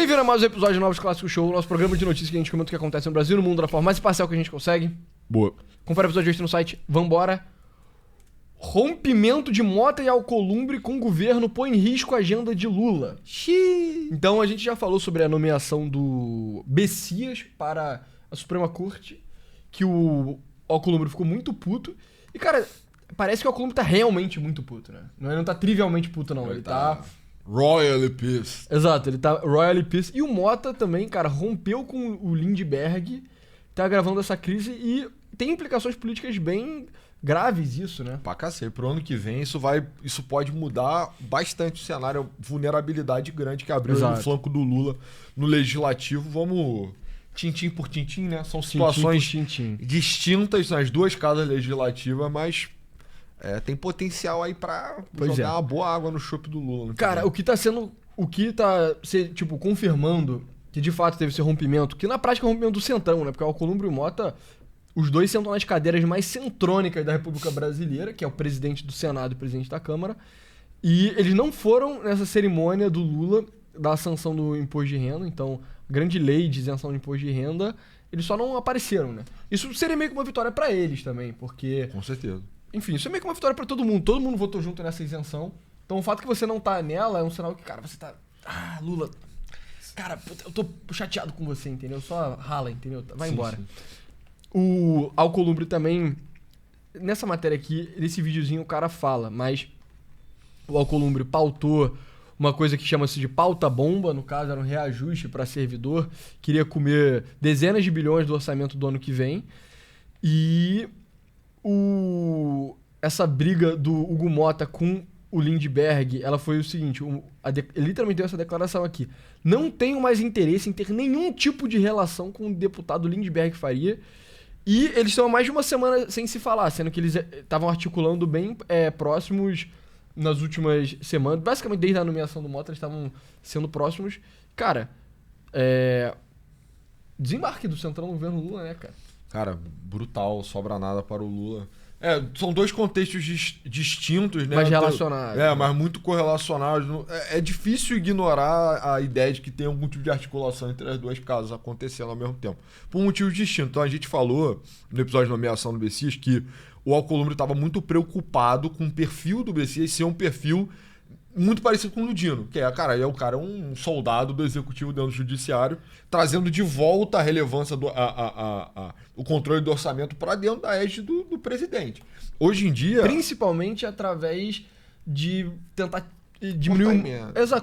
Bem-vindo a mais um episódio de Novos Clássicos Show, nosso programa de notícias que a gente comenta o que acontece no Brasil e no mundo da forma mais imparcial que a gente consegue. Boa. Confere o episódio extra no site. Vambora. Rompimento de Mota e Alcolumbre com governo põe em risco a agenda de Lula. Xiii. Então a gente já falou sobre a nomeação do Bessias para a Suprema Corte, que o Alcolumbre ficou muito puto. E, cara, parece que o Alcolumbre tá realmente muito puto, né? Ele não tá trivialmente puto, não. Ele tá... Royally pissed. Exato, ele tá royally pissed. E o Mota também, cara, rompeu com o Lindbergh, tá gravando essa crise e tem implicações políticas bem graves isso, né? Pra cacete. Pro ano que vem isso pode mudar bastante o cenário. Vulnerabilidade grande que abriu no flanco do Lula no Legislativo. Vamos tintim por tintim, né? São situações distintas nas duas casas legislativas, mas... tem potencial aí pra jogar uma boa água no chope do Lula. Cara, o que tá tipo, confirmando que de fato teve esse rompimento, que na prática é um rompimento do centrão, né? Porque o Alcolumbre e o Mota, os dois sentam nas cadeiras mais centrônicas da República Brasileira, que é o presidente do Senado e o presidente da Câmara, e eles não foram nessa cerimônia do Lula da sanção do imposto de renda, então, grande lei de isenção de imposto de renda, eles só não apareceram, né? Isso seria meio que uma vitória pra eles também, porque... Com certeza. Enfim, isso é meio que uma vitória pra todo mundo. Todo mundo votou junto nessa isenção. Então o fato que você não tá nela é um sinal que, cara, você tá... Ah, Lula... Cara, eu tô chateado com você, entendeu? Só rala, entendeu? Vai embora. Sim. O Alcolumbre também... Nessa matéria aqui, nesse videozinho o cara fala, mas... O Alcolumbre pautou uma coisa que chama-se de pauta-bomba. No caso, era um reajuste pra servidor. Queria comer dezenas de bilhões do orçamento do ano que vem. E... Essa briga do Hugo Mota com o Lindbergh, ela foi o seguinte, ele literalmente deu essa declaração aqui: não tenho mais interesse em ter nenhum tipo de relação com o deputado Lindbergh Faria. E eles estão há mais de uma semana sem se falar, sendo que eles estavam articulando bem próximos nas últimas semanas. Basicamente, desde a nomeação do Mota, eles estavam sendo próximos. Cara, desembarque do Centrão no governo Lula, né, cara? Cara, brutal, sobra nada para o Lula. São dois contextos distintos, né? Mas relacionados. Mas muito correlacionados. É difícil ignorar a ideia de que tem algum tipo de articulação entre as duas casas acontecendo ao mesmo tempo. Por motivos distintos. Então a gente falou no episódio de nomeação do Bessias que o Alcolumbre estava muito preocupado com o perfil do Bessias ser um perfil muito parecido com o do Dino, que o cara é um soldado do executivo dentro do judiciário, trazendo de volta a relevância o controle do orçamento para dentro da égide do presidente. Hoje em dia... Principalmente através de tentar diminuir...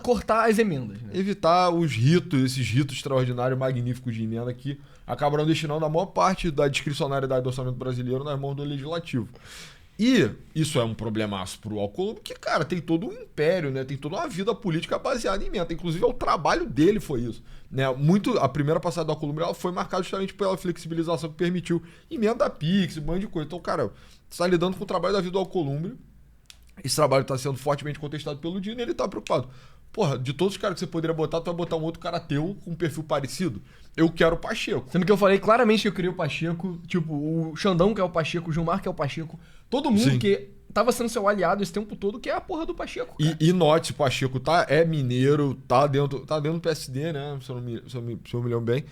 cortar as emendas. Né? Evitar esses ritos extraordinários, magníficos de emenda que acabaram destinando a maior parte da discricionariedade do orçamento brasileiro nas mãos do legislativo. E isso é um problemaço pro Alcolumbre, que, cara, tem todo um império, né? Tem toda uma vida política baseada em emenda. Inclusive, o trabalho dele foi isso. Né? A primeira passada do Alcolumbre ela foi marcada justamente pela flexibilização que permitiu emenda Pix, um monte de coisa. Então, cara, você tá lidando com o trabalho da vida do Alcolumbre. Esse trabalho tá sendo fortemente contestado pelo Dino e ele tá preocupado. Porra, de todos os caras que você poderia botar, tu vai botar um outro cara teu com um perfil parecido? Eu quero o Pacheco. Sendo que eu falei claramente que eu queria o Pacheco, tipo, o Xandão que é o Pacheco, o Gilmar que é o Pacheco, todo mundo que tava sendo seu aliado esse tempo todo, que é a porra do Pacheco. E note, o Pacheco é mineiro, tá dentro do PSD, né? Se eu me lembro bem.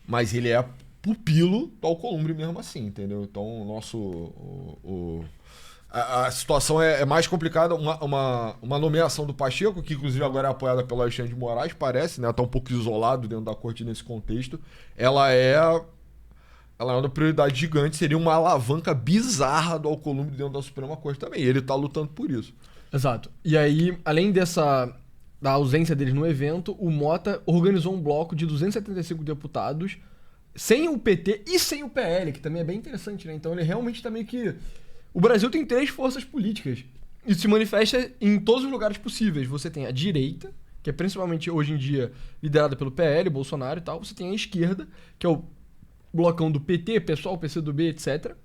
Mas ele é pupilo do Alcolumbre mesmo assim, entendeu? Então o nosso... A situação é mais complicada. Uma nomeação do Pacheco, que inclusive agora é apoiada pelo Alexandre de Moraes, parece, né? Tá um pouco isolado dentro da corte nesse contexto. Ela é uma prioridade gigante, seria uma alavanca bizarra do Alcolumbre dentro da Suprema Corte também. E ele tá lutando por isso. Exato. E aí, além da ausência deles no evento, o Mota organizou um bloco de 275 deputados, sem o PT e sem o PL, que também é bem interessante, né? Então ele realmente tá meio que... O Brasil tem 3 forças políticas. Isso se manifesta em todos os lugares possíveis. Você tem a direita, que é principalmente hoje em dia liderada pelo PL, Bolsonaro e tal. Você tem a esquerda, que é o blocão do PT, PSOL, PCdoB, etc.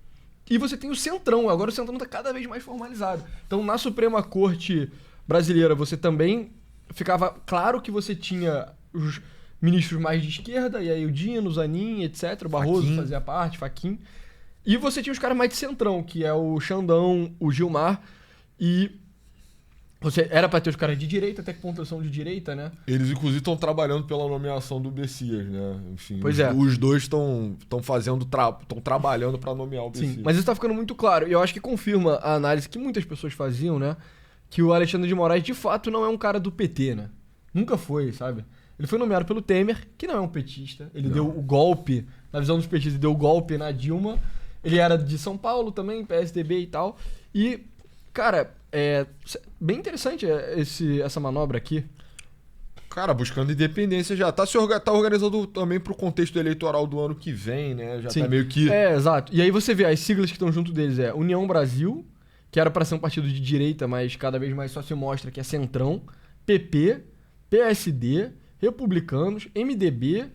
E você tem o centrão. Agora o centrão está cada vez mais formalizado. Então, na Suprema Corte brasileira, você também ficava claro que você tinha os ministros mais de esquerda, e aí o Dino, o Zanin, etc. O Barroso Fachin fazia parte, Fachin. E você tinha os caras mais de centrão, que é o Xandão, o Gilmar. E Você era pra ter os caras de direita, até que ponto são de direita, né? Eles, inclusive, estão trabalhando pela nomeação do Messias, né? Enfim, Pois é. Os dois estão fazendo, estão trabalhando para nomear o Messias. Sim, mas isso tá ficando muito claro. E eu acho que confirma a análise que muitas pessoas faziam, né? Que o Alexandre de Moraes, de fato, não é um cara do PT, né? Nunca foi, sabe? Ele foi nomeado pelo Temer, que não é um petista. Ele deu o golpe, na visão dos petistas, deu o golpe na Dilma. Ele era de São Paulo também, PSDB e tal. E, cara, é bem interessante essa manobra aqui. Cara, buscando independência já. Tá organizando também pro contexto eleitoral do ano que vem, né? Já Sim. tá meio que... Exato. E aí você vê as siglas que estão junto deles União Brasil, que era pra ser um partido de direita, mas cada vez mais só se mostra que é centrão. PP, PSD, Republicanos, MDB,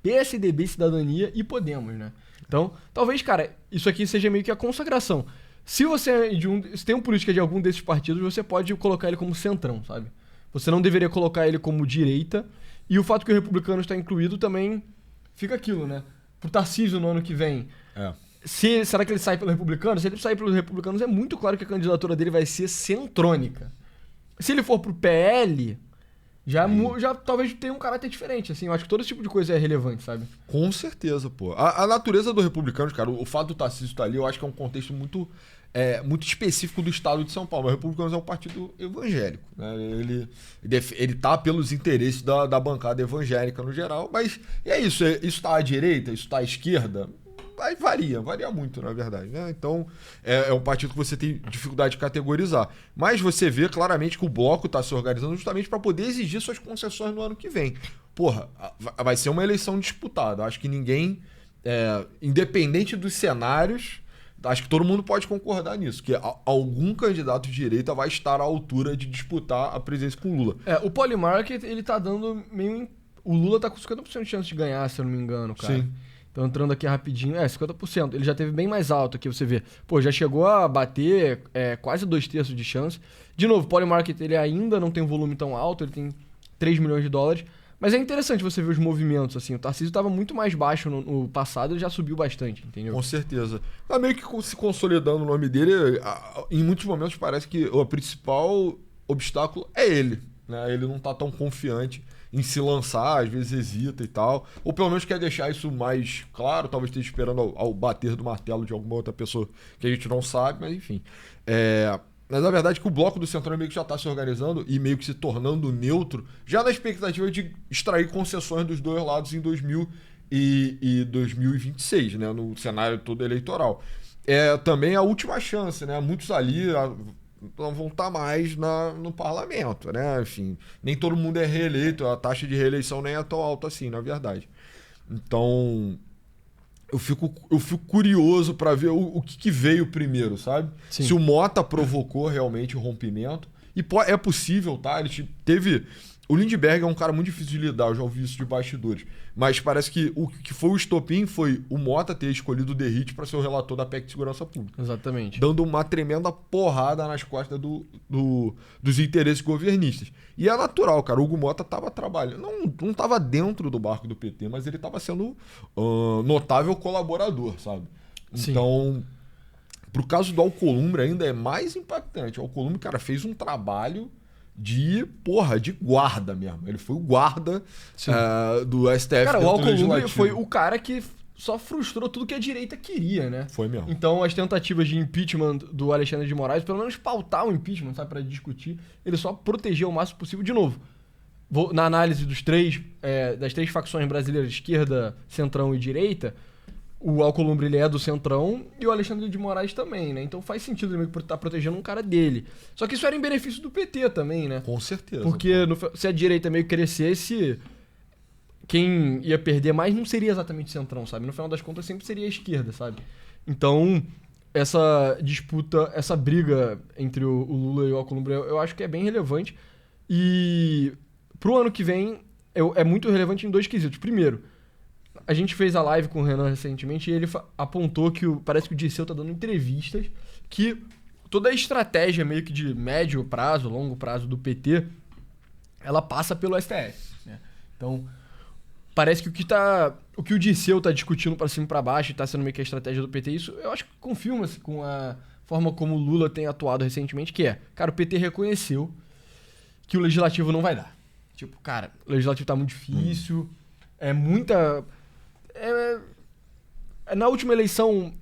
PSDB, Cidadania e Podemos, né? Então, talvez, cara, isso aqui seja meio que a consagração. Se você se tem um política de algum desses partidos, você pode colocar ele como centrão, sabe? Você não deveria colocar ele como direita. E o fato que o Republicano está incluído também fica aquilo, né? Pro Tarcísio no ano que vem. Será que ele sai pelo Republicano? Se ele sair pelos Republicanos, é muito claro que a candidatura dele vai ser centrônica. Se ele for pro PL, já talvez tenha um caráter diferente, assim. Eu acho que todo esse tipo de coisa é relevante, sabe? Com certeza, pô. A natureza do Republicano, cara, o fato do Tarcísio estar ali, eu acho que é um contexto muito específico do estado de São Paulo. O Republicanos é um partido evangélico, né? Ele tá pelos interesses da bancada evangélica no geral, mas é isso. Isso tá à direita, isso tá à esquerda. Aí varia muito, na verdade, né? Então, é um partido que você tem dificuldade de categorizar. Mas você vê claramente que o bloco está se organizando justamente para poder exigir suas concessões no ano que vem. Porra, vai ser uma eleição disputada. Acho que ninguém, independente dos cenários, acho que todo mundo pode concordar nisso, que algum candidato de direita vai estar à altura de disputar a presidência com o Lula. O Polymarket, ele tá dando meio... O Lula tá com 50% de chance de ganhar, se eu não me engano, cara. Sim. Então, entrando aqui rapidinho, 50%. Ele já teve bem mais alto aqui, você vê. Pô, já chegou a bater quase 2/3 de chance. De novo, o Polymarket, ele ainda não tem um volume tão alto, ele tem 3 milhões de dólares. Mas é interessante você ver os movimentos, assim. O Tarcísio estava muito mais baixo no passado, ele já subiu bastante, entendeu? Com certeza. Tá meio que se consolidando o nome dele. Em muitos momentos parece que o principal obstáculo é ele, né? Ele não tá tão confiante em se lançar, às vezes hesita e tal. Ou pelo menos quer deixar isso mais claro, talvez esteja esperando ao bater do martelo de alguma outra pessoa que a gente não sabe, mas enfim. Mas a verdade é que o bloco do Centrão meio que já está se organizando e meio que se tornando neutro, já na expectativa de extrair concessões dos dois lados em 2026, né, no cenário todo eleitoral. Também a última chance, né? Muitos ali não vão estar mais no parlamento, né? Enfim, nem todo mundo é reeleito, a taxa de reeleição nem é tão alta assim, na verdade. Então, eu fico curioso para ver o que veio primeiro, sabe? Sim. Se o Mota provocou realmente o rompimento. E é possível, tá? Ele teve... O Lindbergh é um cara muito difícil de lidar, eu já ouvi isso de bastidores. Mas parece que o que foi o estopim foi o Mota ter escolhido o Derrite para ser o relator da PEC de Segurança Pública. Exatamente. Dando uma tremenda porrada nas costas dos interesses governistas. E é natural, cara. O Hugo Mota tava trabalhando. Não tava dentro do barco do PT, mas ele tava sendo notável colaborador, sabe? Sim. Então, pro caso do Alcolumbre ainda é mais impactante. O Alcolumbre, cara, fez um trabalho de guarda mesmo. Ele foi o guarda do STF. Cara, o Alcolumbre foi o cara que só frustrou tudo que a direita queria, né? Foi mesmo. Então, as tentativas de impeachment do Alexandre de Moraes, pelo menos pautar o impeachment, sabe, pra discutir, ele só protegeu o máximo possível. De novo, na análise das três facções brasileiras, esquerda, centrão e direita, o Alcolumbre, ele é do centrão e o Alexandre de Moraes também, né? Então faz sentido ele estar protegendo um cara dele. Só que isso era em benefício do PT também, né? Com certeza. Porque se a direita meio que crescesse, quem ia perder mais não seria exatamente centrão, sabe? No final das contas sempre seria a esquerda, sabe? Então, essa disputa, essa briga entre o Lula e o Alcolumbre, eu acho que é bem relevante. E pro ano que vem, é muito relevante em 2 quesitos. Primeiro, a gente fez a live com o Renan recentemente e ele apontou que parece que o Dirceu tá dando entrevistas que toda a estratégia meio que de médio prazo, longo prazo do PT, ela passa pelo STF, né? Então, parece que o que o Dirceu tá discutindo pra cima e pra baixo e tá sendo meio que a estratégia do PT, isso eu acho que confirma-se com a forma como o Lula tem atuado recentemente, que é, cara, o PT reconheceu que o legislativo não vai dar. Tipo, cara, o legislativo tá muito difícil, é muita... Na última eleição,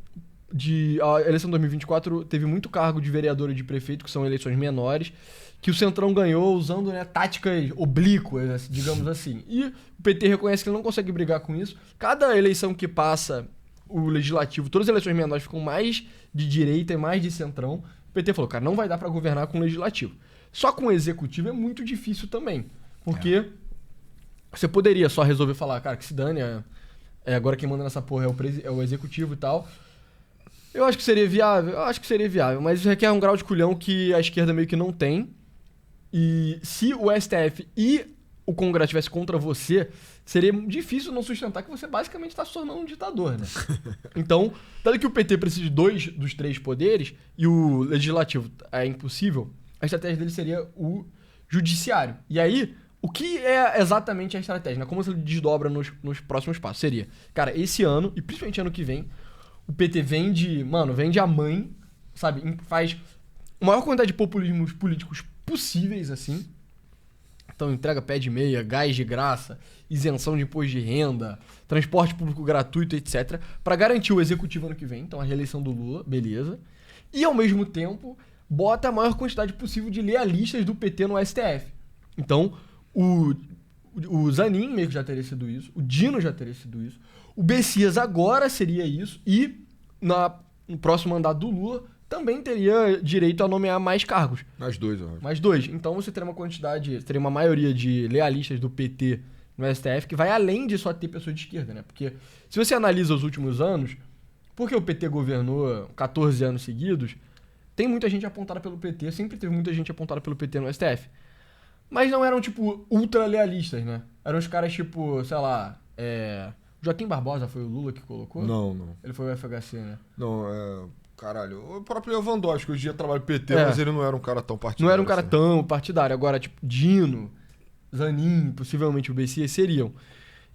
a eleição de 2024, teve muito cargo de vereador e de prefeito, que são eleições menores, que o Centrão ganhou usando, né, táticas oblíquas, digamos assim. E o PT reconhece que ele não consegue brigar com isso. Cada eleição que passa o legislativo, todas as eleições menores ficam mais de direita e mais de centrão. O PT falou, cara, não vai dar pra governar com o legislativo. Só com o executivo é muito difícil também. Porque você poderia só resolver falar, cara, que se dane, agora quem manda nessa porra é o executivo e tal. Eu acho que seria viável, mas isso requer um grau de culhão que a esquerda meio que não tem. E se o STF e o Congresso estivesse contra você, seria difícil não sustentar que você basicamente está se tornando um ditador, né? Então, dado que o PT precisa de 2 dos 3 poderes e o legislativo é impossível, a estratégia dele seria o judiciário. E aí, o que é exatamente a estratégia, né? Como você desdobra nos próximos passos? Seria, cara, esse ano, e principalmente ano que vem, o PT vende a mãe, sabe? Faz a maior quantidade de populismos políticos possíveis, assim. Então entrega pé de meia, gás de graça, isenção de imposto de renda, transporte público gratuito, etc. Pra garantir o executivo ano que vem, então a reeleição do Lula, beleza. E ao mesmo tempo, bota a maior quantidade possível de lealistas do PT no STF. Então, o Zanin meio que já teria sido isso, o Dino já teria sido isso, o Bessias agora seria isso, e no próximo mandato do Lula também teria direito a nomear mais cargos. Mais 2, eu acho. Mais 2. Então você teria uma maioria de lealistas do PT no STF que vai além de só ter pessoas de esquerda, né? Porque se você analisa os últimos anos, porque o PT governou 14 anos seguidos, tem muita gente apontada pelo PT, sempre teve muita gente apontada pelo PT no STF. Mas não eram, tipo, ultra lealistas, né? Eram os caras, tipo, sei lá, Joaquim Barbosa foi o Lula que colocou? Não. Ele foi o FHC, né? Não, caralho, o próprio Lewandowski, hoje em dia trabalha no PT, mas ele não era um cara tão partidário. Não era um cara tão partidário. Agora, tipo, Dino, Zanin, possivelmente o Bessias seriam.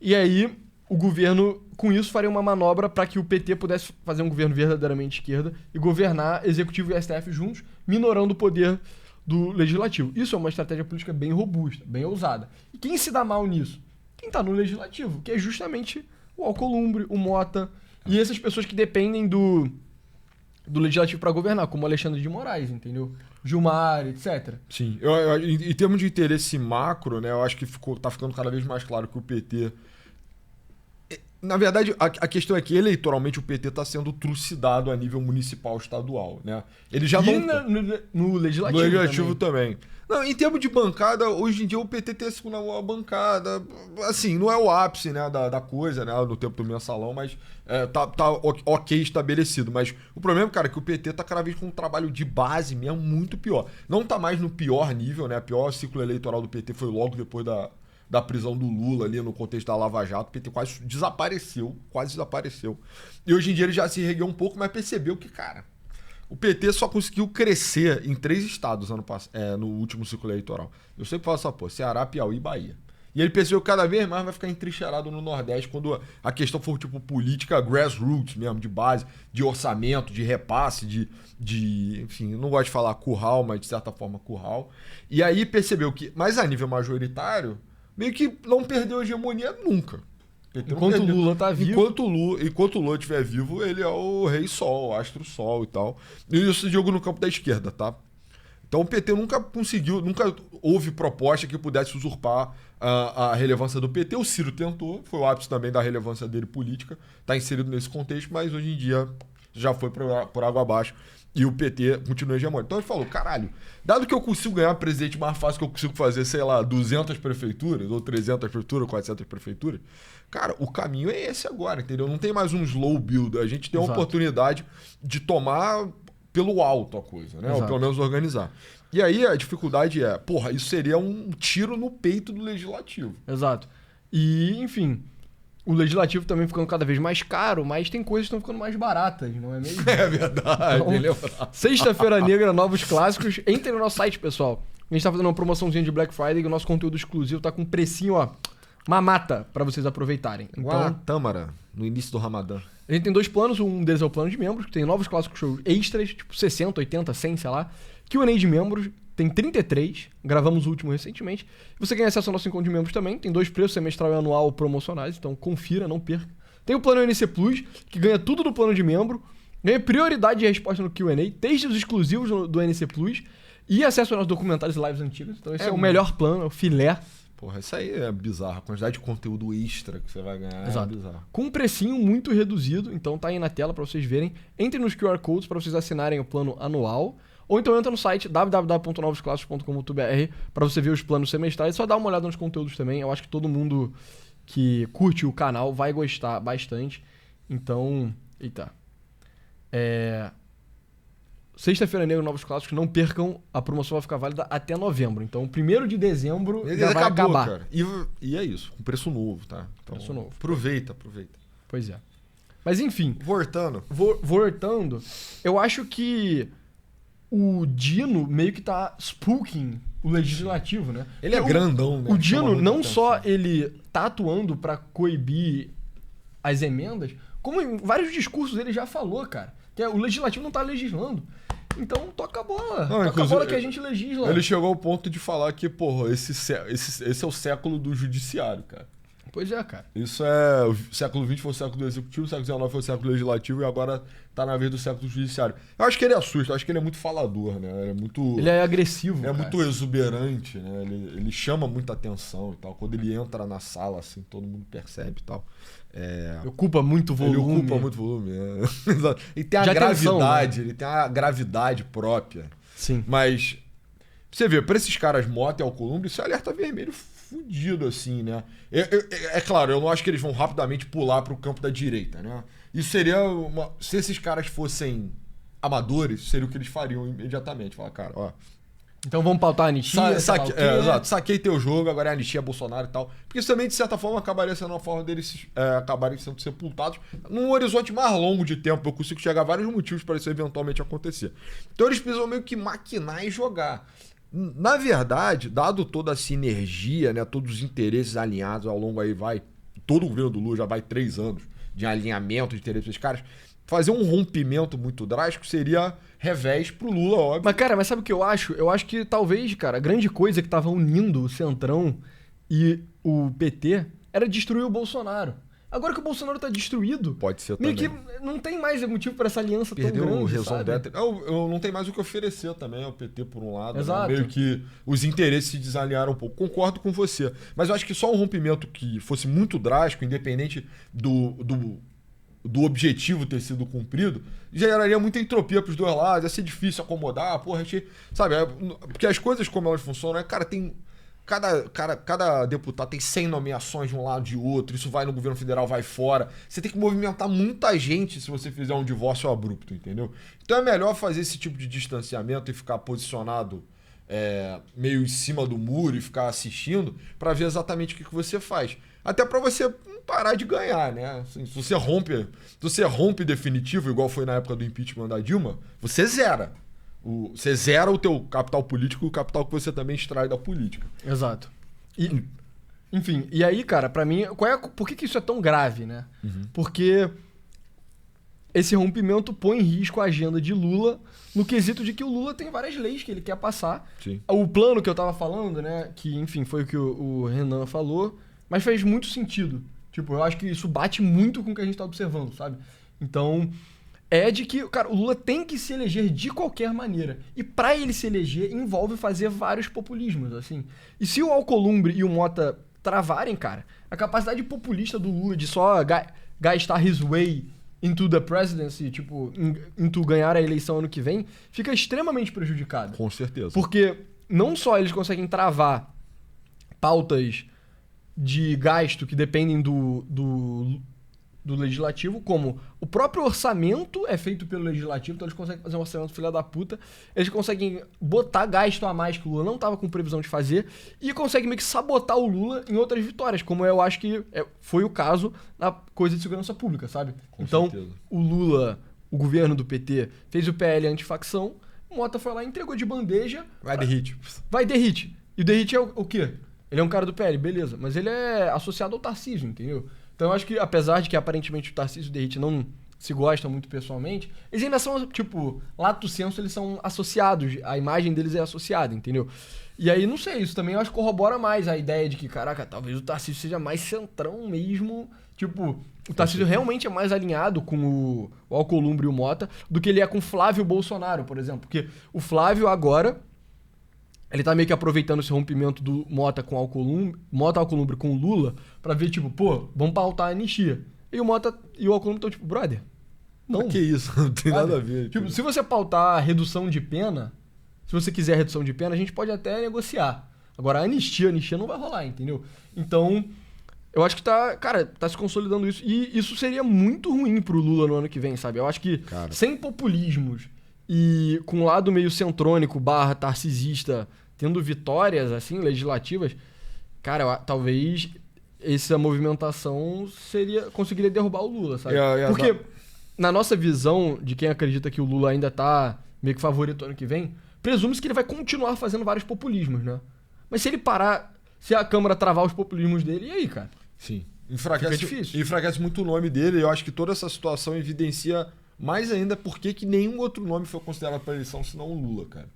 E aí, o governo, com isso, faria uma manobra para que o PT pudesse fazer um governo verdadeiramente de esquerda e governar executivo e STF juntos, minorando o poder do legislativo. Isso é uma estratégia política bem robusta, bem ousada. E quem se dá mal nisso? Quem tá no legislativo, que é justamente o Alcolumbre, o Mota e essas pessoas que dependem do legislativo para governar, como Alexandre de Moraes, entendeu? Gilmar, etc. Sim. Em termos de interesse macro, né, eu acho que tá ficando cada vez mais claro que o PT... Na verdade, a questão é que eleitoralmente o PT está sendo trucidado a nível municipal, estadual, né? Ele já no legislativo. No legislativo também. Não, em termos de bancada, hoje em dia o PT tem a segunda maior bancada. Assim, não é o ápice, né, da coisa, né, no tempo do mensalão, mas tá ok estabelecido. Mas o problema, cara, é que o PT tá cada vez com um trabalho de base mesmo muito pior. Não tá mais no pior nível, né? O pior ciclo eleitoral do PT foi logo depois da prisão do Lula ali no contexto da Lava Jato. O PT quase desapareceu. E hoje em dia ele já se ergueu um pouco, mas percebeu que, cara, o PT só conseguiu crescer em 3 estados no último ciclo eleitoral. Eu sempre falo essa porra, Ceará, Piauí e Bahia. E ele percebeu que cada vez mais vai ficar entrincheirado no Nordeste quando a questão for tipo política grassroots mesmo, de base, de orçamento, de repasse, enfim, não gosto de falar curral, mas de certa forma curral. E aí percebeu que, mas a nível majoritário, meio que não perdeu a hegemonia nunca. Enquanto o Lula tá vivo. Enquanto o Lula estiver vivo, ele é o rei sol, o astro sol e tal. E isso eu digo no campo da esquerda, tá? Então o PT nunca houve proposta que pudesse usurpar a relevância do PT. O Ciro tentou, foi o ápice também da relevância dele política, tá inserido nesse contexto, mas hoje em dia já foi por água abaixo. E o PT continua hegemônico. Então ele falou, caralho, dado que eu consigo ganhar presidente mais fácil que eu consigo fazer, sei lá, 200 prefeituras, ou 300 prefeituras, 400 prefeituras, cara, o caminho é esse agora, entendeu? Não tem mais um slow build. A gente tem uma oportunidade de tomar pelo alto a coisa, né? Ou pelo menos organizar. E aí a dificuldade é, porra, isso seria um tiro no peito do legislativo. Exato. E, enfim... O legislativo também ficando cada vez mais caro, mas tem coisas que estão ficando mais baratas, não é mesmo? É verdade. Então, Sexta-feira Negra, novos clássicos. Entrem no nosso site, pessoal. A gente tá fazendo uma promoçãozinha de Black Friday e o nosso conteúdo exclusivo tá com um precinho, ó, mamata, pra vocês aproveitarem. Então, Tâmara, no início do Ramadã. A gente tem 2 planos, um deles é o plano de membros, que tem novos clássicos shows extras, tipo 60, 80, 100, sei lá. Q&A de membros, tem 33, gravamos o último recentemente. Você ganha acesso ao nosso encontro de membros também, tem 2 preços, semestral e anual promocionais, então confira, não perca. Tem o plano NC Plus, que ganha tudo do plano de membro, ganha prioridade de resposta no Q&A, textos exclusivos do NC Plus e acesso aos documentários e lives antigas. Então esse é o melhor plano, é o filé. Porra, isso aí é bizarro. A quantidade de conteúdo extra que você vai ganhar é bizarro. Com um precinho muito reduzido, então tá aí na tela pra vocês verem. Entre nos QR Codes pra vocês assinarem o plano anual. Ou então entra no site www.novosclassicos.com.br pra você ver os planos semestrais. Só dá uma olhada nos conteúdos também. Eu acho que todo mundo que curte o canal vai gostar bastante. Então, eita. Sexta-feira Negra, Novos Clássicos, não percam, a promoção vai ficar válida até novembro. Então, 1º de dezembro já vai acabar. Cara. E é isso, com preço novo, tá? Então, preço novo. Aproveita. Pois é. Mas enfim. Voltando, eu acho que o Dino meio que tá spooking o legislativo, né? Ele é grandão, né? O Dino, não só ele tá atuando pra coibir as emendas, como em vários discursos ele já falou, cara. Que o legislativo não tá legislando. Então toca a bola. Toca a bola que a gente legisla. Ele chegou ao ponto de falar que, porra, esse é o século do judiciário, cara. Pois é, cara. Isso é... O século XX foi o século do executivo, o século XIX foi o século do legislativo e agora tá na vez do século do judiciário. Eu acho que ele assusta, eu acho que ele é muito falador, né? Ele é agressivo, é muito exuberante, né? Ele chama muita atenção e tal. Quando ele entra na sala, assim, todo mundo percebe e tal. Ocupa muito volume. Ele ocupa muito volume, Ele tem a De gravidade, atenção, né? ele tem a gravidade própria. Sim. Mas, você vê, pra esses caras Mota e Alcolumbre, isso é alerta vermelho fudido, assim, né? É claro, eu não acho que eles vão rapidamente pular pro campo da direita, né? Isso seria se esses caras fossem amadores, seria o que eles fariam imediatamente. Falar, cara, ó... Então vamos pautar a anistia, exato, saquei teu jogo, agora é anistia Bolsonaro e tal. Porque isso também, de certa forma, acabaria sendo uma forma deles acabarem sendo sepultados num horizonte mais longo de tempo. Eu consigo chegar a vários motivos para isso eventualmente acontecer. Então eles precisam meio que maquinar e jogar. Na verdade, dado toda a sinergia, né, todos os interesses alinhados ao longo aí todo o governo do Lula já vai 3 anos de alinhamento de interesses desses caras, fazer um rompimento muito drástico seria revés pro Lula, óbvio. Mas, cara, sabe o que eu acho? Eu acho que talvez, cara, a grande coisa que tava unindo o Centrão e o PT era destruir o Bolsonaro. Agora que o Bolsonaro tá destruído, pode ser meio também. que não tem mais motivo pra essa aliança Perdeu tão o grande, raison sabe? d'être. Eu não tenho mais o que oferecer também ao PT por um lado. Exato. Né? Meio que os interesses se desalinharam um pouco. Concordo com você. Mas eu acho que só um rompimento que fosse muito drástico, independente do objetivo ter sido cumprido, geraria muita entropia pros dois lados, ia ser difícil acomodar, porra, a gente, sabe, porque as coisas como elas funcionam, cara, tem cada deputado tem 100 nomeações de um lado e de outro, isso vai no governo federal, vai fora, você tem que movimentar muita gente se você fizer um divórcio abrupto, entendeu? Então é melhor fazer esse tipo de distanciamento e ficar posicionado meio em cima do muro e ficar assistindo para ver exatamente o que você faz. Até para você parar de ganhar, né? Assim, se você rompe definitivo, igual foi na época do impeachment da Dilma, você zera. Você zera o teu capital político e o capital que você também extrai da política. Exato. Enfim, e aí, cara, pra mim, por que isso é tão grave, né? Uhum. Porque esse rompimento põe em risco a agenda de Lula no quesito de que o Lula tem várias leis que ele quer passar. Sim. O plano que eu tava falando, né, que, enfim, foi o que o Renan falou, mas fez muito sentido. Tipo, eu acho que isso bate muito com o que a gente tá observando, sabe? Então, de que, cara, o Lula tem que se eleger de qualquer maneira. E pra ele se eleger, envolve fazer vários populismos, assim. E se o Alcolumbre e o Mota travarem, cara, a capacidade populista do Lula de só gastar his way into the presidency, tipo, into ganhar a eleição ano que vem, fica extremamente prejudicada. Com certeza. Porque não só eles conseguem travar pautas de gasto que dependem do legislativo, como o próprio orçamento é feito pelo legislativo, então eles conseguem fazer um orçamento filha da puta, eles conseguem botar gasto a mais que o Lula não estava com previsão de fazer e conseguem meio que sabotar o Lula em outras vitórias, como eu acho que foi o caso na coisa de segurança pública, sabe? Com então, certeza. O Lula, o governo do PT, fez o PL antifacção, o Mota foi lá e entregou de bandeja. Vai de hit. Vai derrite. E o derrite é o quê? Ele é um cara do PL, beleza. Mas ele é associado ao Tarcísio, entendeu? Então eu acho que, apesar de que aparentemente o Tarcísio e o Derrite não se gostam muito pessoalmente, eles ainda são, tipo, lato sensu, eles são associados. A imagem deles é associada, entendeu? E aí, não sei, isso também eu acho que corrobora mais a ideia de que, caraca, talvez o Tarcísio seja mais centrão mesmo. Tipo, o Tarcísio realmente é mais alinhado com o Alcolumbre e o Mota do que ele é com o Flávio Bolsonaro, por exemplo. Porque o Flávio agora, ele tá meio que aproveitando esse rompimento do Mota com o Alcolumbre, Mota Alcolumbre com o Lula, pra ver, tipo, pô, vamos pautar a anistia. E o Mota e o Alcolumbre estão tipo, brother, não. Que isso, não tem nada a ver. Tipo, se você pautar a redução de pena, se você quiser redução de pena, a gente pode até negociar. Agora, a anistia não vai rolar, entendeu? Então, eu acho que tá se consolidando isso. E isso seria muito ruim pro Lula no ano que vem, sabe? Eu acho que sem populismos e com um lado meio centrônico / tarcisista tendo vitórias, assim, legislativas, cara, talvez essa movimentação conseguiria derrubar o Lula, sabe? Porque na nossa visão de quem acredita que o Lula ainda tá meio que favorito ano que vem, presume-se que ele vai continuar fazendo vários populismos, né? Mas se ele parar, se a Câmara travar os populismos dele, e aí, cara? Sim. Enfraquece muito o nome dele. Eu acho que toda essa situação evidencia mais ainda porque que nenhum outro nome foi considerado para eleição senão o Lula, cara.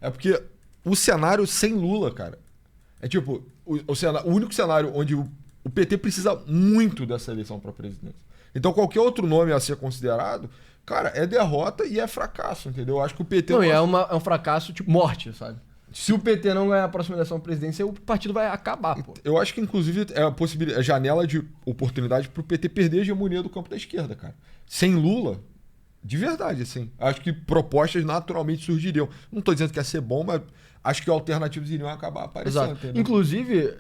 É porque o cenário sem Lula, cara, é tipo, o único cenário onde o PT precisa muito dessa eleição para presidência. Então qualquer outro nome a ser considerado, cara, é derrota e é fracasso, entendeu? Eu acho que o PT... Não, é um fracasso, tipo, morte, sabe? Se o PT não ganhar a próxima eleição à presidência, o partido vai acabar, pô. Eu acho que, inclusive, é a janela de oportunidade pro PT perder a hegemonia do campo da esquerda, cara. Sem Lula, de verdade, assim, acho que propostas naturalmente surgiriam. Não tô dizendo que ia ser bom, mas acho que alternativas iriam acabar aparecendo. Exato. Inclusive,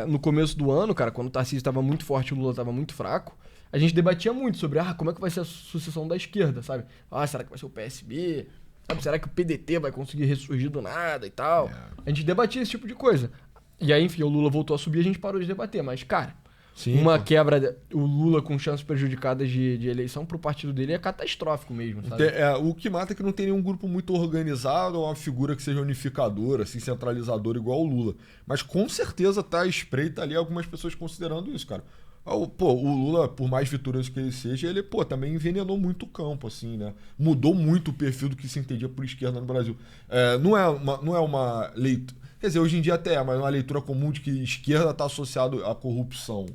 no começo do ano, cara, quando o Tarcísio estava muito forte e o Lula estava muito fraco, a gente debatia muito sobre como é que vai ser a sucessão da esquerda, sabe? Será que vai ser o PSB? Sabe? Será que o PDT vai conseguir ressurgir do nada e tal? A gente debatia esse tipo de coisa. E aí, enfim, o Lula voltou a subir e a gente parou de debater. Mas, cara, quebra, o Lula com chances prejudicadas de eleição pro partido dele é catastrófico mesmo, sabe? O que mata é que não tem nenhum grupo muito organizado ou uma figura que seja unificadora, assim, centralizadora igual o Lula. Mas com certeza tá à espreita ali algumas pessoas considerando isso, cara. O Lula, por mais vitorioso que ele seja, ele, também envenenou muito o campo, assim, né? Mudou muito o perfil do que se entendia por esquerda no Brasil. Não é uma leitura... Quer dizer, hoje em dia até mas uma leitura comum de que esquerda está associado à corrupção,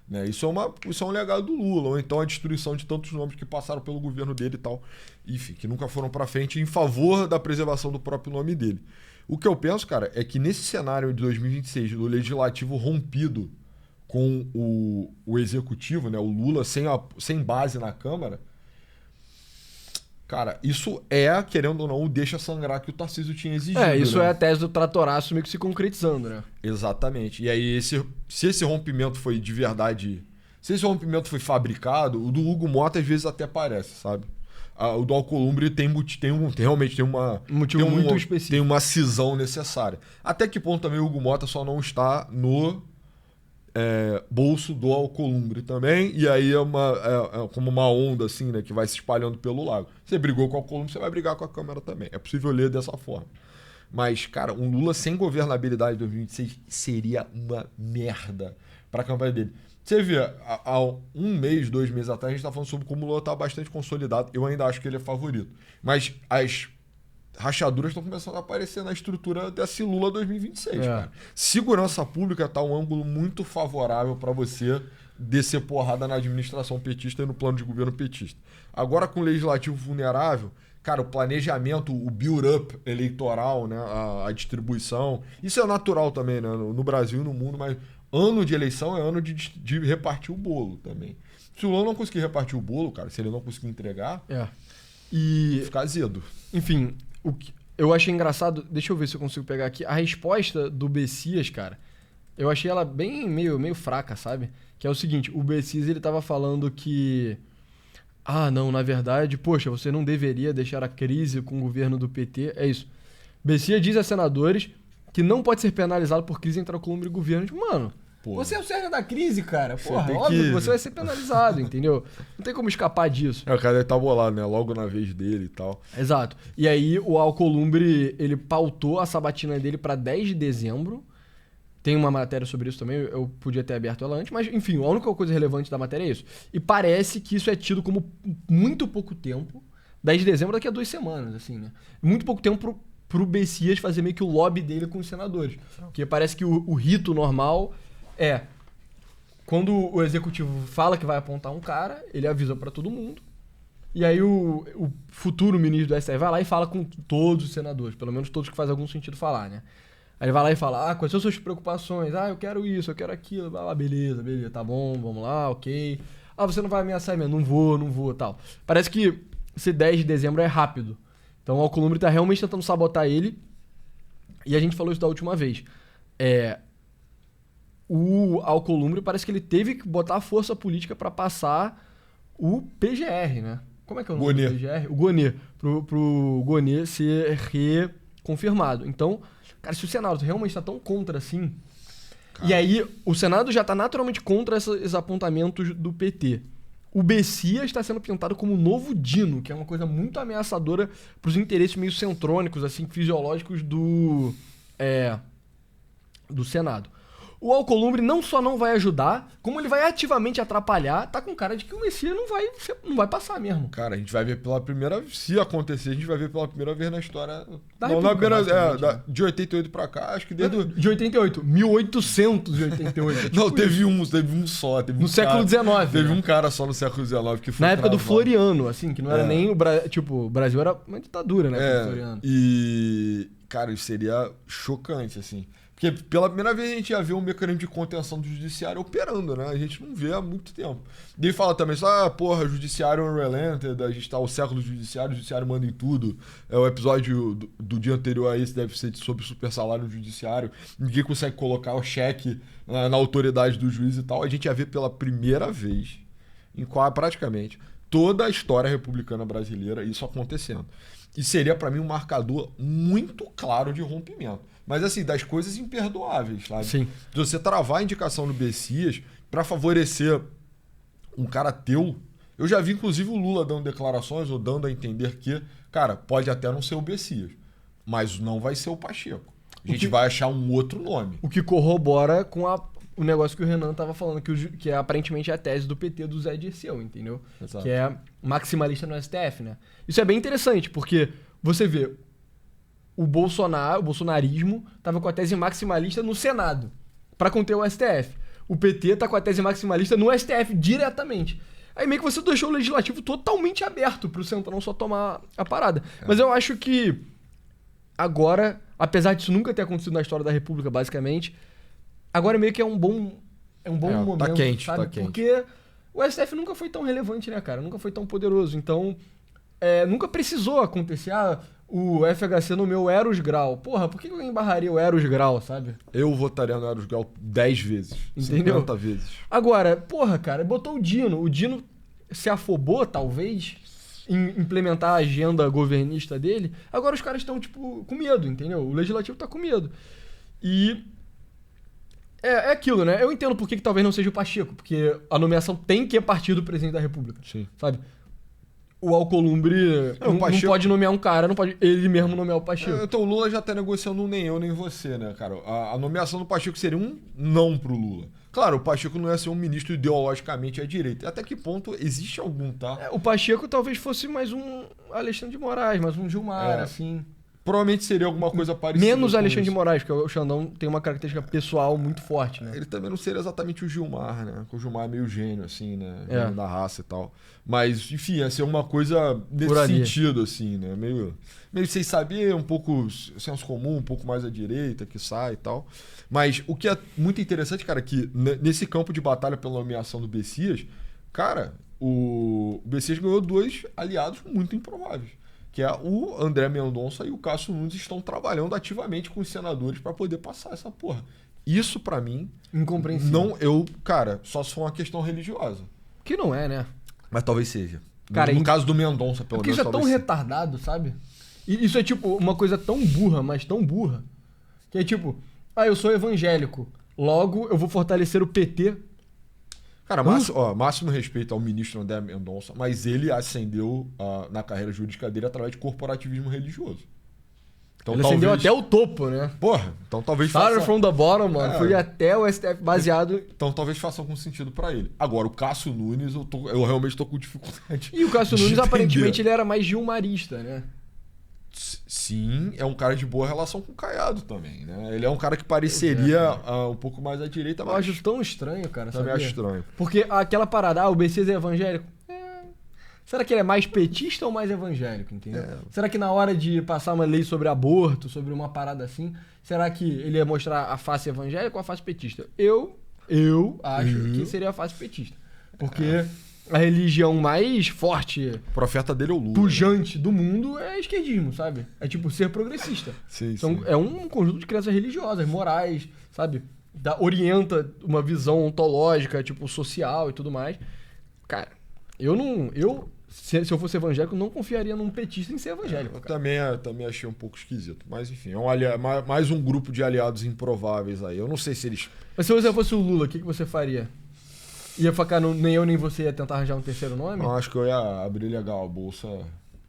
né? Isso é um legado do Lula, ou então a destruição de tantos nomes que passaram pelo governo dele e tal. Enfim, que nunca foram para frente em favor da preservação do próprio nome dele. O que eu penso, cara, é que nesse cenário de 2026, do legislativo rompido com o executivo, né, o Lula sem base na Câmara, cara, isso querendo ou não, deixa sangrar que o Tarcísio tinha exigido. Isso né? é a tese do tratoraço meio que se concretizando, né? Exatamente. E aí, se esse rompimento foi de verdade... Se esse rompimento foi fabricado, o do Hugo Mota às vezes até parece, sabe? O do Alcolumbre realmente tem muito específico. Tem uma cisão necessária. Até que ponto também o Hugo Mota só não está no bolso do Alcolumbre também, e aí é como uma onda assim, né, que vai se espalhando pelo lago. Você brigou com o Alcolumbre, você vai brigar com a Câmara também. É possível ler dessa forma. Mas, cara, um Lula sem governabilidade em 2026 seria uma merda para a campanha dele. Você vê, há 1 mês, 2 meses atrás, a gente tá falando sobre como o Lula tá bastante consolidado. Eu ainda acho que ele é favorito. Mas as rachaduras estão começando a aparecer na estrutura desse Lula 2026, cara. Segurança pública tá um ângulo muito favorável para você descer porrada na administração petista e no plano de governo petista. Agora, com o legislativo vulnerável, cara, o planejamento, o build-up eleitoral, né, a distribuição, isso é natural também, né, no Brasil e no mundo, mas ano de eleição é ano de repartir o bolo também. Se o Lula não conseguir repartir o bolo, cara, se ele não conseguir entregar, fica azedo. Enfim, o que eu achei engraçado, deixa eu ver se eu consigo pegar aqui, a resposta do Bessias, cara, eu achei ela bem meio fraca, sabe? Que é o seguinte, o Bessias, ele tava falando que não, na verdade, poxa, você não deveria deixar a crise com o governo do PT, é isso. Bessias diz a senadores que não pode ser penalizado por crise entre Alcolumbre e governo. Mano, você é o cerne da crise, cara. Porra, óbvio que você vai ser penalizado, entendeu? Não tem como escapar disso. O cara tá bolado, né? Logo na vez dele e tal. Exato. E aí o Alcolumbre, ele pautou a sabatina dele pra 10 de dezembro Tem uma matéria sobre isso também, eu podia ter aberto ela antes, mas enfim, a única coisa relevante da matéria é isso. E parece que isso é tido como muito pouco tempo, 10 de dezembro daqui a 2 semanas, assim, né? Muito pouco tempo pro Bessias fazer meio que o lobby dele com os senadores. Porque parece que o rito normal é, quando o executivo fala que vai apontar um cara, ele avisa pra todo mundo, e aí o futuro ministro do STF vai lá e fala com todos os senadores, pelo menos todos que faz algum sentido falar, né? Aí ele vai lá e fala, quais são as suas preocupações? Eu quero isso, eu quero aquilo, beleza, tá bom, vamos lá, ok. Você não vai ameaçar mesmo? Não vou, tal. Parece que esse 10 de dezembro é rápido. Então o Alcolumbre tá realmente tentando sabotar ele, e a gente falou isso da última vez. O Alcolumbre parece que ele teve que botar a força política pra passar o PGR, né? Como é que é o nome do PGR? O Gonê. Pro Gonê ser reconfirmado. Então, cara, se o Senado realmente tá tão contra assim... Cara. E aí, o Senado já tá naturalmente contra esses apontamentos do PT. O Bessias está sendo pintado como o novo Dino, que é uma coisa muito ameaçadora pros interesses meio centrônicos, assim, fisiológicos do Senado. O Alcolumbre não só não vai ajudar, como ele vai ativamente atrapalhar. Tá com cara de que o Messias não vai passar mesmo. Cara, a gente vai ver pela primeira vez, se acontecer, a gente vai ver pela primeira vez na história... de 88 pra cá, acho que desde... De 88, 1888. Não, teve um só. No século XIX. Teve um cara só no século XIX que foi na época do Floriano, assim, que não era nem o Brasil... Tipo, o Brasil era uma ditadura, né? Floriano. E... Cara, isso seria chocante, assim... Porque pela primeira vez a gente ia ver um mecanismo de contenção do judiciário operando, né? A gente não vê há muito tempo. E ele fala também, judiciário unrelented, a gente tá ao século do judiciário, o judiciário manda em tudo. O episódio do dia anterior a esse deve ser sobre super salário no judiciário. Ninguém consegue colocar o cheque na autoridade do juiz e tal. A gente ia ver pela primeira vez, praticamente, toda a história republicana brasileira isso acontecendo. E seria para mim um marcador muito claro de rompimento. Mas assim, das coisas imperdoáveis, sabe? Sim. De você travar a indicação no Bessias pra favorecer um cara teu. Eu já vi, inclusive, o Lula dando declarações ou dando a entender que, cara, pode até não ser o Bessias, mas não vai ser o Pacheco. A gente vai achar um outro nome. O que corrobora com o negócio que o Renan tava falando, que é aparentemente a tese do PT do Zé Dirceu, entendeu? Exato. Que é maximalista no STF, né? Isso é bem interessante, porque você vê... O bolsonarismo tava com a tese maximalista no Senado, pra conter o STF. O PT tá com a tese maximalista no STF diretamente. Aí meio que você deixou o legislativo totalmente aberto pro Centrão só tomar a parada. Mas eu acho que agora, apesar disso nunca ter acontecido na história da República, basicamente, agora meio que é um bom momento, tá quente, sabe? Tá quente. Porque o STF nunca foi tão relevante, né, cara? Nunca foi tão poderoso. Então, nunca precisou acontecer. O FHC nomeou o Eros Grau. Porra, por que alguém barraria o Eros Grau, sabe? Eu votaria no Eros Grau 10 vezes. Entendeu? 50 vezes. Agora, porra, cara, botou o Dino. O Dino se afobou, talvez, em implementar a agenda governista dele. Agora os caras estão, tipo, com medo, entendeu? O legislativo tá com medo. E... É aquilo, né? Eu entendo por que talvez não seja o Pacheco, porque a nomeação tem que partir do presidente da República. Sim. Sabe? O Alcolumbre não pode nomear um cara, não pode ele mesmo nomear o Pacheco. Então o Lula já tá negociando nem eu nem você, né, cara? A nomeação do Pacheco seria um não pro Lula. Claro, o Pacheco não ia ser um ministro ideologicamente à direita. Até que ponto existe algum, tá? O Pacheco talvez fosse mais um Alexandre de Moraes, mais um Gilmar, assim. Provavelmente seria alguma coisa parecida. Menos Alexandre de Moraes, porque o Xandão tem uma característica pessoal muito forte, né? Ele também não seria exatamente o Gilmar, né? Porque o Gilmar é meio gênio, assim, né? Gênio da raça e tal. Mas, enfim, ia ser uma coisa nesse sentido, assim, né? Meio sem saber, um pouco senso comum, um pouco mais à direita, que sai e tal. Mas o que é muito interessante, cara, que nesse campo de batalha pela nomeação do Bessias, cara, o Bessias ganhou 2 aliados muito improváveis. Que é o André Mendonça e o Cássio Nunes estão trabalhando ativamente com os senadores para poder passar essa porra. Isso, pra mim... Incompreensível. Cara, só se for uma questão religiosa. Que não é, né? Mas talvez seja. Cara, no caso do Mendonça, pelo menos. Porque isso é tão retardado, sabe? E isso é tipo uma coisa tão burra, mas tão burra. Que é tipo, eu sou evangélico, logo eu vou fortalecer o PT. Cara, máximo respeito ao ministro André Mendonça, mas ele ascendeu na carreira jurídica dele através de corporativismo religioso. Então, Ele ascendeu até o topo, né? Porra, então talvez Started from the bottom, mano. Fui até o STF baseado... Então talvez faça algum sentido pra ele. Agora, o Cássio Nunes, eu realmente tô com dificuldade. E o Cássio Nunes, entender. aparentemente, ele era mais gilmarista, né? Sim, é um cara de boa relação com o Caiado também, né? Ele é um cara que pareceria um pouco mais à direita, mas... Eu acho tão estranho, cara, também sabia? acho estranho. Porque aquela parada, o Messias é evangélico. Será que ele é mais petista ou mais evangélico, entendeu? Será que na hora de passar uma lei sobre aborto, sobre uma parada assim, será que ele ia mostrar a face evangélica ou a face petista? Eu acho que seria a face petista. Porque a religião mais forte, O profeta dele é o Lula. pujante do mundo é esquerdismo, sabe? É tipo ser progressista. Sim, Então, sim. é um conjunto de crenças religiosas, morais, sabe? Orienta uma visão tipo, social e tudo mais. Cara, se eu fosse evangélico, não confiaria num petista em ser evangélico. Eu Cara. também achei um pouco esquisito. Mas enfim, mais um grupo de aliados improváveis aí. Eu não sei se eles... Mas se você fosse o Lula, o que você faria? Ia ficar, nem eu nem você ia tentar arranjar um terceiro nome? Eu acho que eu ia abrir legal a bolsa.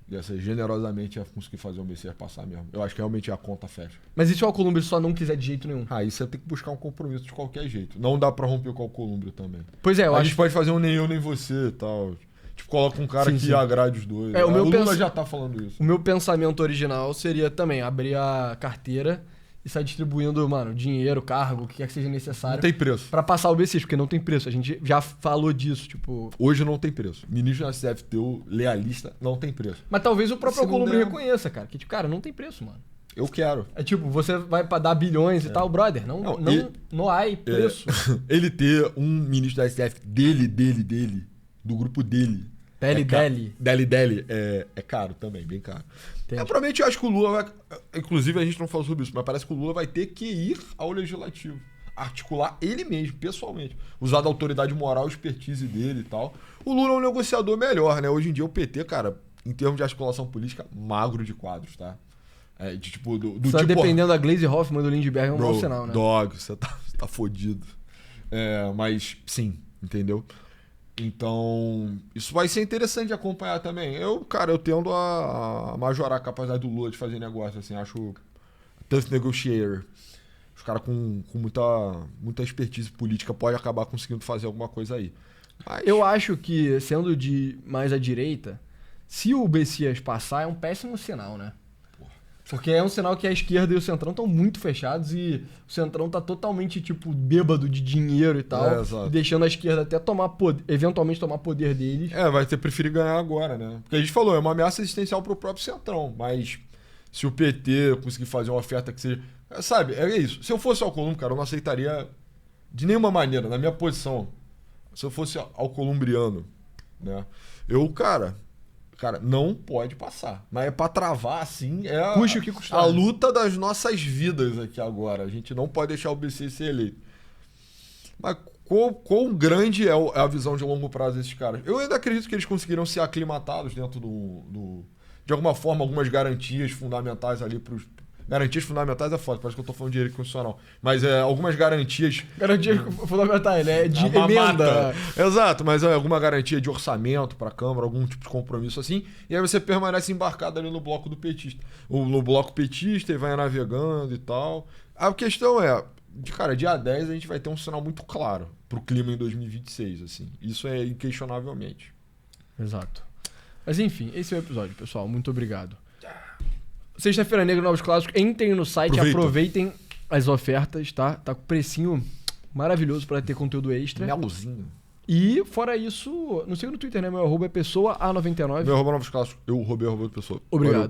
Ia ser generosamente, ia conseguir fazer o Messias passar mesmo. Eu acho que realmente a conta fecha. Mas e se o Alcolumbre só não quiser de jeito nenhum? Aí você tem que buscar um compromisso de qualquer jeito. Não dá pra romper com o Alcolumbre também. Pois é, eu A acho gente pode fazer um nem eu nem você e tal. Tipo, coloca um cara Sim, que sim. agrade os dois. É, o meu Lula pens- já tá falando isso. O meu pensamento original seria também abrir a carteira e sair distribuindo, mano, dinheiro, cargo, o que quer que seja necessário. Não tem preço. Pra passar o BCIS, porque não tem preço. A gente já falou disso, tipo... Hoje não tem preço. Ministro da CFTU, lealista, não tem preço. Mas talvez o próprio Se não Alcolumbre der- reconheça, cara. Que, tipo, cara, não tem preço, mano. Eu quero. É tipo, você vai pra dar bilhões e tal, brother. Não há preço. Ele ter um ministro da STF dele, do grupo dele. Dele, é caro também, bem caro. Entendi. Provavelmente eu acho que o Lula vai... Inclusive a gente não falou sobre isso, mas parece que o Lula vai ter que ir ao legislativo. Articular ele mesmo, pessoalmente. Usar da autoridade moral, expertise dele e tal. O Lula é um negociador melhor, né? Hoje em dia o PT, cara, em termos de articulação política, magro de quadros, tá? Tipo, Só tipo... dependendo da Glaze Hoffman do Lindbergh é um mau sinal, né? Dog, você tá fodido. Mas sim, entendeu? Então, isso vai ser interessante de acompanhar também. Eu tendo a majorar a capacidade do Lula de fazer negócio, assim, acho tough negotiator. Os caras com muita expertise política podem acabar conseguindo fazer alguma coisa aí. Mas, Eu acho que, sendo de mais à direita, se o Messias passar, é um péssimo sinal, né? Porque é um sinal que a esquerda e o Centrão estão muito fechados e o Centrão tá totalmente, tipo, bêbado de dinheiro e tal. Exato. E deixando a esquerda até eventualmente tomar poder deles. vai ter preferir ganhar agora, né? Porque a gente falou, é uma ameaça existencial pro próprio Centrão, mas se o PT conseguir fazer uma oferta que seja... Sabe, é isso. Se eu fosse Alcolumbre, cara, eu não aceitaria de nenhuma maneira, na minha posição. Se eu fosse alcolumbriano, né? Cara, não pode passar. Mas é pra travar, assim, Custe o que custar. a luta das nossas vidas aqui agora. A gente não pode deixar o BC ser eleito. Mas quão grande é a visão de longo prazo desses caras? Eu ainda acredito que eles conseguiram ser aclimatados dentro de alguma forma, algumas garantias fundamentais ali pros... Garantias fundamentais é foda, parece que eu tô falando de direito constitucional. Mas algumas garantias... Garantia fundamental, né? De uma emenda. mata. Exato, mas alguma garantia de orçamento para a Câmara, algum tipo de compromisso assim, e aí você permanece embarcado ali no bloco do petista. No bloco petista e vai navegando e tal. A questão cara, dia 10 a gente vai ter um sinal muito claro pro clima em 2026, assim. Isso é inquestionavelmente. Exato. Mas enfim, esse é o episódio, pessoal. Muito obrigado. Sexta-feira Negra, novos clássicos. Entrem no site, aproveitem as ofertas, tá? Tá com precinho maravilhoso pra ter conteúdo extra. Melozinho. E, fora isso, não siga no Twitter, né? Meu arroba é pessoa A99. Meu arroba novos clássicos. Eu roubei o arroba da pessoa. Obrigado. Valeu.